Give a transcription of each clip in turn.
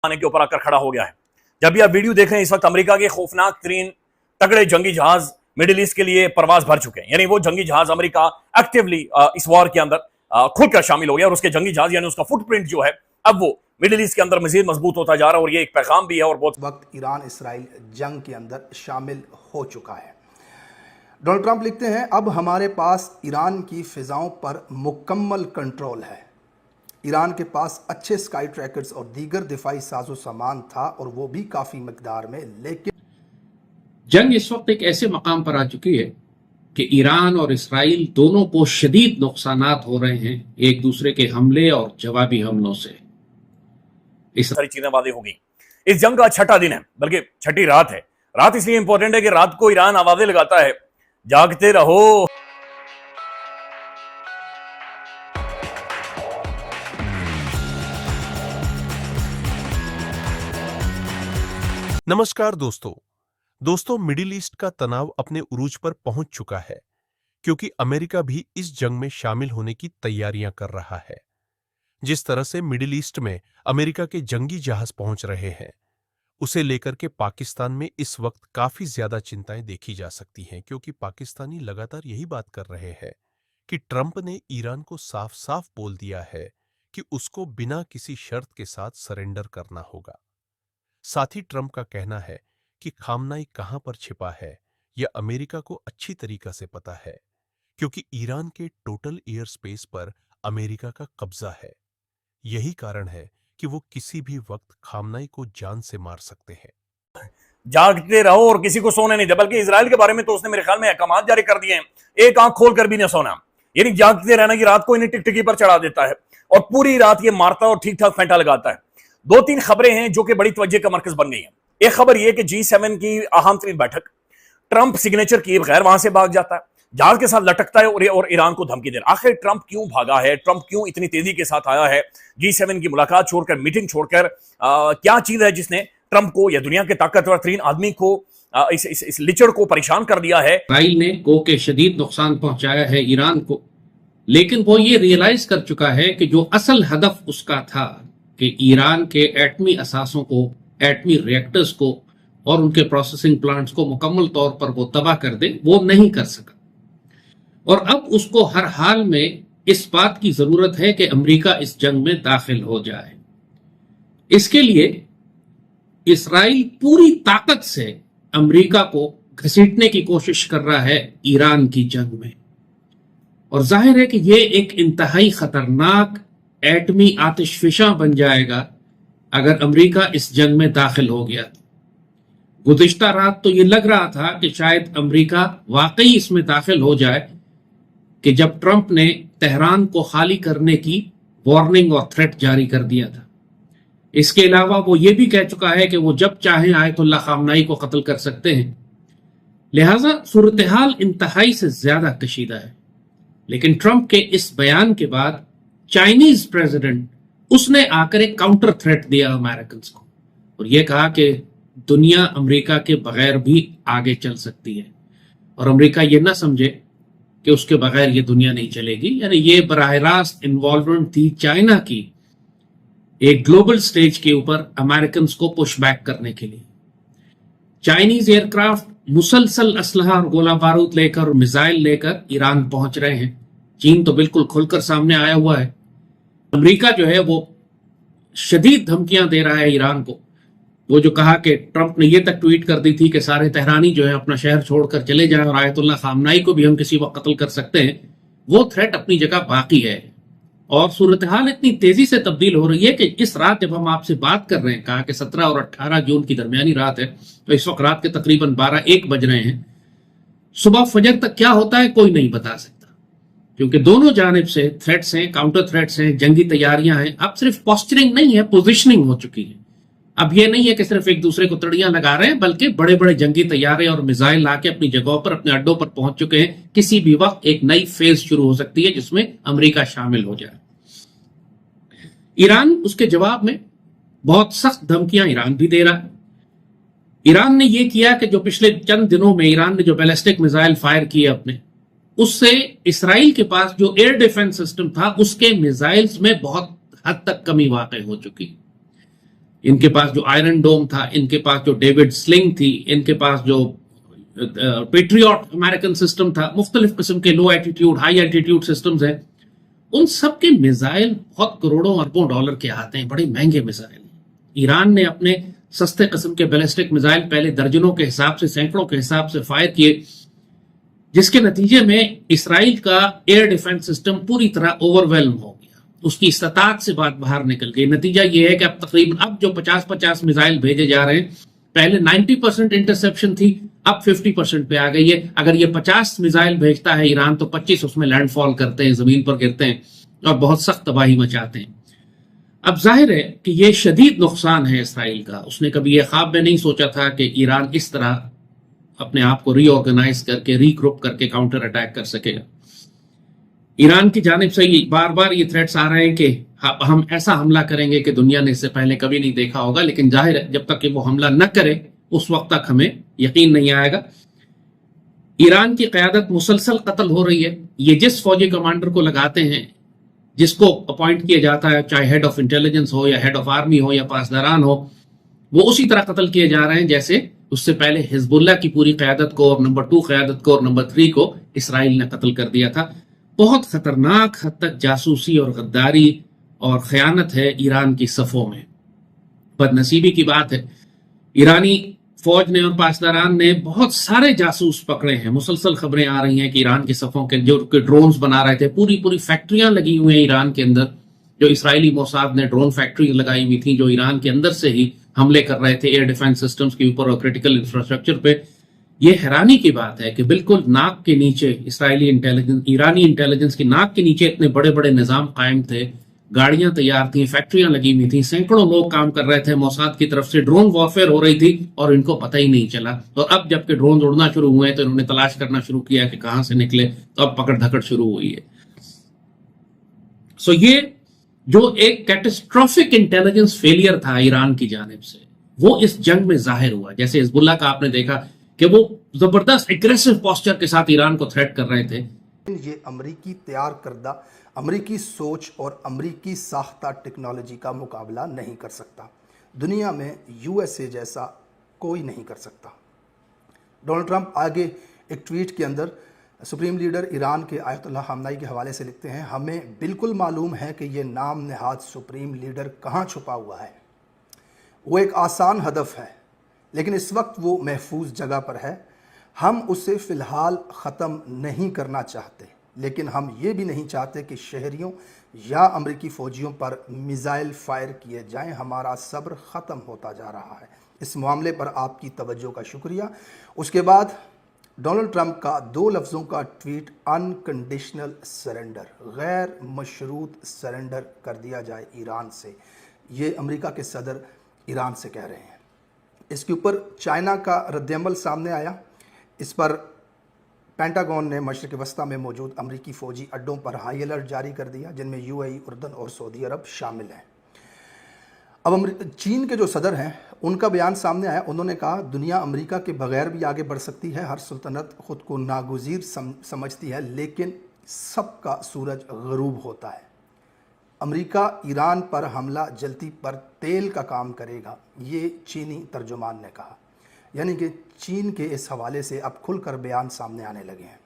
के ऊपर आकर खड़ा हो गया है। जब भी आप वीडियो देख रहे हैं, इस वक्त अमेरिका के खौफनाक तरीन तगड़े जंगी जहाज मिडिल ईस्ट के लिए परवाज भर चुके हैं। यानी वो जंगी जहाज अमेरिका एक्टिवली इस वॉर के अंदर खुलकर शामिल हो गया और उसके जंगी जहाज यानी उसका फुटप्रिंट जो है अब वो मिडिल ईस्ट के अंदर मजीद मजबूत होता जा रहा है। और ये एक पैगाम भी है और बहुत वक्त ईरान इसराइल जंग के अंदर शामिल हो चुका है। डोनाल्ड ट्रंप लिखते हैं, अब हमारे पास ईरान की फिजाओं पर मुकम्मल कंट्रोल है। ईरान के पास अच्छे स्काई ट्रैकर्स और दीगर दिफाई साजो सामान था और वो भी काफ़ी मकदार में, लेकिन जंग इस वक्त एक ऐसे मकाम पर आ चुकी है कि ईरान और इसराइल दोनों को शदीद नुकसानात हो रहे हैं एक दूसरे के हमले और जवाबी हमलों से। इस सारी चीजें वादे होगी। इस जंग का छठा दिन है, बल्कि छठी रात है। रात इसलिए इंपॉर्टेंट है कि रात को ईरान आवाजें लगाता है, जागते रहो। नमस्कार दोस्तों, मिडिल ईस्ट का तनाव अपने उरूज पर पहुंच चुका है क्योंकि अमेरिका भी इस जंग में शामिल होने की तैयारियां कर रहा है। जिस तरह से मिडिल ईस्ट में अमेरिका के जंगी जहाज पहुंच रहे हैं, उसे लेकर के पाकिस्तान में इस वक्त काफी ज्यादा चिंताएं देखी जा सकती हैं, क्योंकि पाकिस्तानी लगातार यही बात कर रहे हैं कि ट्रंप ने ईरान को साफ साफ बोल दिया है कि उसको बिना किसी शर्त के साथ सरेंडर करना होगा। साथ ही ट्रंप का कहना है कि खामनाई कहां पर छिपा है यह अमेरिका को अच्छी तरीका से पता है, क्योंकि ईरान के टोटल एयर स्पेस पर अमेरिका का कब्जा है। यही कारण है कि वो किसी भी वक्त खामनाई को जान से मार सकते हैं। जागते रहो और किसी को सोने नहीं दे। बल्कि इजराइल के बारे में तो उसने मेरे ख्याल में अहकामात जारी कर दिए हैं, एक आंख खोल कर भी नहीं सोना, यानी जागते रहना की रात को इन्हें टिकटिकी पर चढ़ा देता है और पूरी रात ये मारता और ठीक ठाक फेंटा लगाता है। दो तीन खबरें हैं जो कि बड़ी तवज्जो का मरकज बन गई हैं। एक खबर यह कि G7 की अहम तरीन बैठक ट्रंप सिग्नेचर किए बगैर वहां से भाग जाता है, जहाज के साथ लटकता है और ईरान को धमकी दे रहा है। आखिर ट्रंप क्यों भागा है, ट्रंप क्यों इतनी तेजी के साथ आया है G7 की मुलाकात छोड़कर, मीटिंग छोड़कर? क्या चीज है जिसने ट्रंप को या दुनिया के ताकतवर तरीन आदमी को इस लिचड़ को परेशान कर दिया है? इसराइल ने गो के शदीद नुकसान पहुंचाया है ईरान को, लेकिन वो ये रियलाइज कर चुका है कि जो असल हदफ उसका था कि ईरान के एटमी असासों को, एटमी रिएक्टर्स को और उनके प्रोसेसिंग प्लांट्स को मुकम्मल तौर पर वो तबाह कर दे, वो नहीं कर सका। और अब उसको हर हाल में इस बात की जरूरत है कि अमेरिका इस जंग में दाखिल हो जाए। इसके लिए इसराइल पूरी ताकत से अमेरिका को घसीटने की कोशिश कर रहा है ईरान की जंग में। और जाहिर है कि यह एक इंतहाई खतरनाक एटमी आतिशफिशा बन जाएगा अगर अमेरिका इस जंग में दाखिल हो गया। गुज़िश्ता रात तो ये लग रहा था कि शायद अमेरिका वाकई इसमें दाखिल हो जाए कि जब ट्रंप ने तेहरान को खाली करने की वार्निंग और थ्रेट जारी कर दिया था। इसके अलावा वो ये भी कह चुका है कि वो जब चाहें आयतुल्लाह खामनाई को कत्ल कर सकते हैं। लिहाजा सूरत हाल इंतहाई से ज्यादा कशीदा है। लेकिन ट्रंप के इस बयान के बाद चाइनीज प्रेसिडेंट, उसने आकर एक काउंटर थ्रेट दिया अमेरिकन को और यह कहा कि दुनिया अमेरिका के बगैर भी आगे चल सकती है और अमेरिका ये ना समझे कि उसके बगैर ये दुनिया नहीं चलेगी। यानी ये बराह रास्त इन्वॉल्वमेंट थी चाइना की एक ग्लोबल स्टेज के ऊपर अमेरिकन को पुश बैक करने के लिए। चाइनीज एयरक्राफ्ट मुसलसल असलहा और गोला बारूद लेकर और मिसाइल लेकर ईरान पहुंच रहे हैं। चीन तो बिल्कुल खुलकर सामने आया हुआ है। अमेरिका जो है वो शदीद धमकियां दे रहा है ईरान को। वो जो कहा कि ट्रंप ने ये तक ट्वीट कर दी थी कि सारे तेहरानी जो है अपना शहर छोड़कर चले जाएं और आयतुल्लाह खामनाई को भी हम किसी वक्त कत्ल कर सकते हैं, वो थ्रेट अपनी जगह बाकी है। और सूरत हाल इतनी तेजी से तब्दील हो रही है कि इस रात जब हम आपसे बात कर रहे हैं, कहा कि 17 और 18 जून की दरमियानी रात है, तो इस वक्त रात के तकरीबन 12-1 बज रहे हैं। सुबह फजर तक क्या होता है कोई नहीं बता सकता, क्योंकि दोनों जानिब से थ्रेट्स हैं, काउंटर थ्रेट्स हैं, जंगी तैयारियां हैं। अब सिर्फ पोस्चरिंग नहीं है, पोजिशनिंग हो चुकी है। अब ये नहीं है कि सिर्फ एक दूसरे को तड़ियां लगा रहे हैं, बल्कि बड़े बड़े जंगी तैयारे और मिसाइल लाके अपनी जगहों पर, अपने अड्डों पर पहुंच चुके हैं। किसी भी वक्त एक नई फेज शुरू हो सकती है जिसमें अमेरिका शामिल हो जाए। ईरान उसके जवाब में बहुत सख्त धमकियां ईरान भी दे रहा है। ईरान ने यह किया कि जो पिछले चंद दिनों में ईरान ने जो बैलिस्टिक मिसाइल फायर किए अपने, उससे इसराइल के पास जो एयर डिफेंस सिस्टम था उसके मिसाइल्स में बहुत हद तक कमी वाकई हो चुकी। इनके पास जो आयरन डोम था, इनके पास जो डेविड स्लिंग थी, इनके पास जो पेट्रियट अमेरिकन सिस्टम था, मुख्तलिफ किस्म के लो एटीट्यूड हाई एटीट्यूड सिस्टम्स हैं, उन सब के मिसाइल बहुत करोड़ों अरबों डॉलर के आते हैं, बड़े महंगे मिसाइल हैं। ईरान ने अपने सस्ते किस्म के बैलिस्टिक मिसाइल पहले दर्जनों के हिसाब से, सैकड़ों के हिसाब से फायर किए, जिसके नतीजे में इसराइल का एयर डिफेंस सिस्टम पूरी तरह ओवरवेल्म हो गया, उसकी इस्तात से बात बाहर निकल गई। नतीजा ये है कि अब तकरीबन अब जो 50-50 मिसाइल भेजे जा रहे हैं, पहले 90% इंटरसेप्शन थी, अब 50% पे आ गई है। अगर ये 50 मिसाइल भेजता है ईरान तो 25 उसमें लैंडफॉल करते हैं, जमीन पर गिरते हैं और बहुत सख्त तबाही मचाते हैं। अब जाहिर है कि ये शदीद नुकसान है इसराइल का। उसने कभी ये ख्वाब में नहीं सोचा था कि ईरान इस तरह अपने आप को रीऑर्गेनाइज करके, रीग्रुप करके काउंटर अटैक कर सकेगा। ईरान की जानिब से बार बार ये थ्रेट्स आ रहे हैं कि हम ऐसा हमला करेंगे कि दुनिया ने इससे पहले कभी नहीं देखा होगा, लेकिन जाहिर है जब तक कि वो हमला न करे उस वक्त तक हमें यकीन नहीं आएगा। ईरान की क़यादत मुसलसल कत्ल हो रही है। ये जिस फौजी कमांडर को लगाते हैं, जिसको अपॉइंट किया जाता है, चाहे हेड ऑफ इंटेलिजेंस हो या हेड ऑफ आर्मी हो या पासदारान हो, वो उसी तरह कत्ल किए जा रहे हैं जैसे उससे पहले हिजबुल्लाह की पूरी क़यादत को और नंबर 2 क़यादत को और नंबर 3 को इसराइल ने कत्ल कर दिया था। बहुत खतरनाक हद तक जासूसी और गद्दारी और खयानत है ईरान की सफ़ों में। बदनसीबी की बात है, ईरानी फौज ने और पासदारान ने बहुत सारे जासूस पकड़े हैं। मुसलसल खबरें आ रही हैं कि ईरान की सफ़ों के जो ड्रोन्स बना रहे थे, पूरी पूरी फैक्ट्रियां लगी हुई हैं ईरान के अंदर, जो इसराइली मोसाद ने ड्रोन फैक्ट्री लगाई हुई थी, जो ईरान के अंदर से ही हमले कर रहे थे एयर डिफेंस सिस्टम्स के ऊपर और क्रिटिकल इंफ्रास्ट्रक्चर पे। ये हैरानी की बात है कि बिल्कुल नाक के नीचे इसराइली इंटेलिजेंस, ईरानी इंटेलिजेंस की नाक के नीचे इतने बड़े बड़े निजाम कायम थे, गाड़ियां तैयार थी, फैक्ट्रियां लगी हुई थी, सैकड़ों लोग काम कर रहे थे, मोसाद की तरफ से ड्रोन वॉरफेयर हो रही थी और इनको पता ही नहीं चला। और अब जबकि ड्रोन उड़ना शुरू हुए तो इन्होंने तलाश करना शुरू किया कि कहां से निकले, तो अब पकड़ धकड़ शुरू हुई है। सो ये जो एक कैटेस्ट्रोफिक इंटेलिजेंस फेलियर था ईरान की जानिब से, वो इस जंग में जाहिर हुआ। जैसे हिजबुल्लाह का आपने देखा कि वो जबरदस्त एग्रेसिव पोस्चर के साथ ईरान को थ्रेट कर रहे थे। ये अमरीकी तैयार करदा, अमरीकी सोच और अमरीकी साख्ता टेक्नोलॉजी का मुकाबला नहीं कर सकता। दुनिया में यूएसए जैसा कोई नहीं कर सकता। डोनाल्ड ट्रंप आगे एक ट्वीट के अंदर सुप्रीम लीडर ईरान के आयतुल्लाह खामनेई के हवाले से लिखते हैं, हमें बिल्कुल मालूम है कि ये नाम नहाद सुप्रीम लीडर कहाँ छुपा हुआ है। वो एक आसान हदफ है, लेकिन इस वक्त वो महफूज जगह पर है। हम उसे फ़िलहाल ख़त्म नहीं करना चाहते, लेकिन हम ये भी नहीं चाहते कि शहरियों या अमरीकी फ़ौजियों पर मिसाइल फायर किए जाएं। हमारा सब्र ख़त्म होता जा रहा है। इस मामले पर आपकी तवज्जो का शुक्रिया। उसके बाद डोनाल्ड ट्रंप का 2 लफ्ज़ों का ट्वीट, अनकंडीशनल सरेंडर, गैर मशरूत सरेंडर कर दिया जाए ईरान से। ये अमेरिका के सदर ईरान से कह रहे हैं। इसके ऊपर चाइना का रद्दअमल सामने आया। इस पर पेंटागन ने मशरक़ वस्ता में मौजूद अमरीकी फ़ौजी अड्डों पर हाई अलर्ट जारी कर दिया, जिनमें यूएई, उर्दन और सऊदी अरब शामिल हैं। अब चीन के जो सदर हैं उनका बयान सामने आया। उन्होंने कहा, दुनिया अमेरिका के बगैर भी आगे बढ़ सकती है, हर सुल्तनत ख़ुद को नागुज़ीर समझती है, लेकिन सबका सूरज गरूब होता है। अमेरिका ईरान पर हमला जल्दी पर तेल का काम करेगा, ये चीनी तर्जुमान ने कहा। यानी कि चीन के इस हवाले से अब खुलकर बयान सामने आने लगे हैं।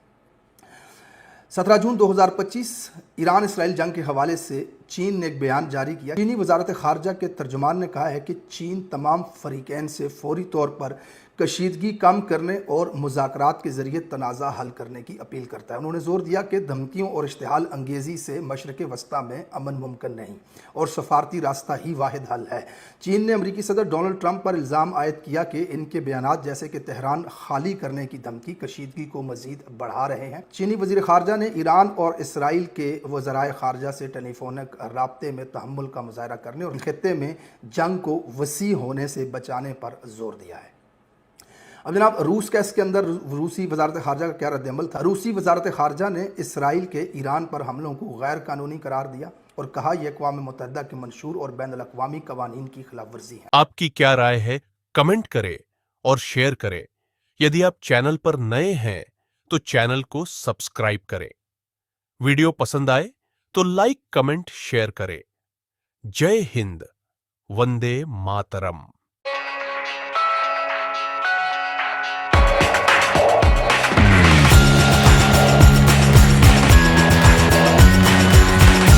17 जून 2025 ईरान इसराइल जंग के हवाले से चीन ने एक बयान जारी किया। चीनी वजारत खारजा के तर्जुमान ने कहा है कि चीन तमाम फरीकैन से फौरी तौर पर कशीदगी कम करने और मुज़ाकरात के ज़रिए तनाज़ा हल करने की अपील करता है। उन्होंने ज़ोर दिया कि धमकियों और इश्तिहाल अंगेज़ी से मशरक़ वस्ता में अमन मुमकिन नहीं और सफारती रास्ता ही वाहिद हल है। चीन ने अमरीकी सदर डोनाल्ड ट्रंप पर इल्ज़ाम आयद किया कि इनके बयानात जैसे कि तेहरान खाली करने की धमकी कशीदगी को मज़ीद बढ़ा रहे हैं। चीनी वज़ीर ख़ारजा ने ईरान और इसराइल के वज़राए ख़ारजा से टेलीफोनिक राब्ते में तहम्मुल का मुज़ाहरा करने और खित्ते में जंग को वसी होने से बचाने पर जोर दिया है। अब जनाब, रूस का इसके अंदर रूसी वजारत खारजा का क्या रद्दअमल था। रूसी वजारत खारजा ने इसराइल के ईरान पर हमलों को गैर कानूनी करार दिया और कहा यह अक़वाम मुत्तहिदा के मंशूर और बैनुल अक़वामी कवानीन की खिलाफ वर्जी है। आपकी क्या राय है, कमेंट करें और शेयर करें। यदि आप चैनल पर नए हैं तो चैनल को सब्सक्राइब करें। वीडियो पसंद आए तो लाइक, कमेंट, शेयर करें। जय हिंद। वंदे मातरम।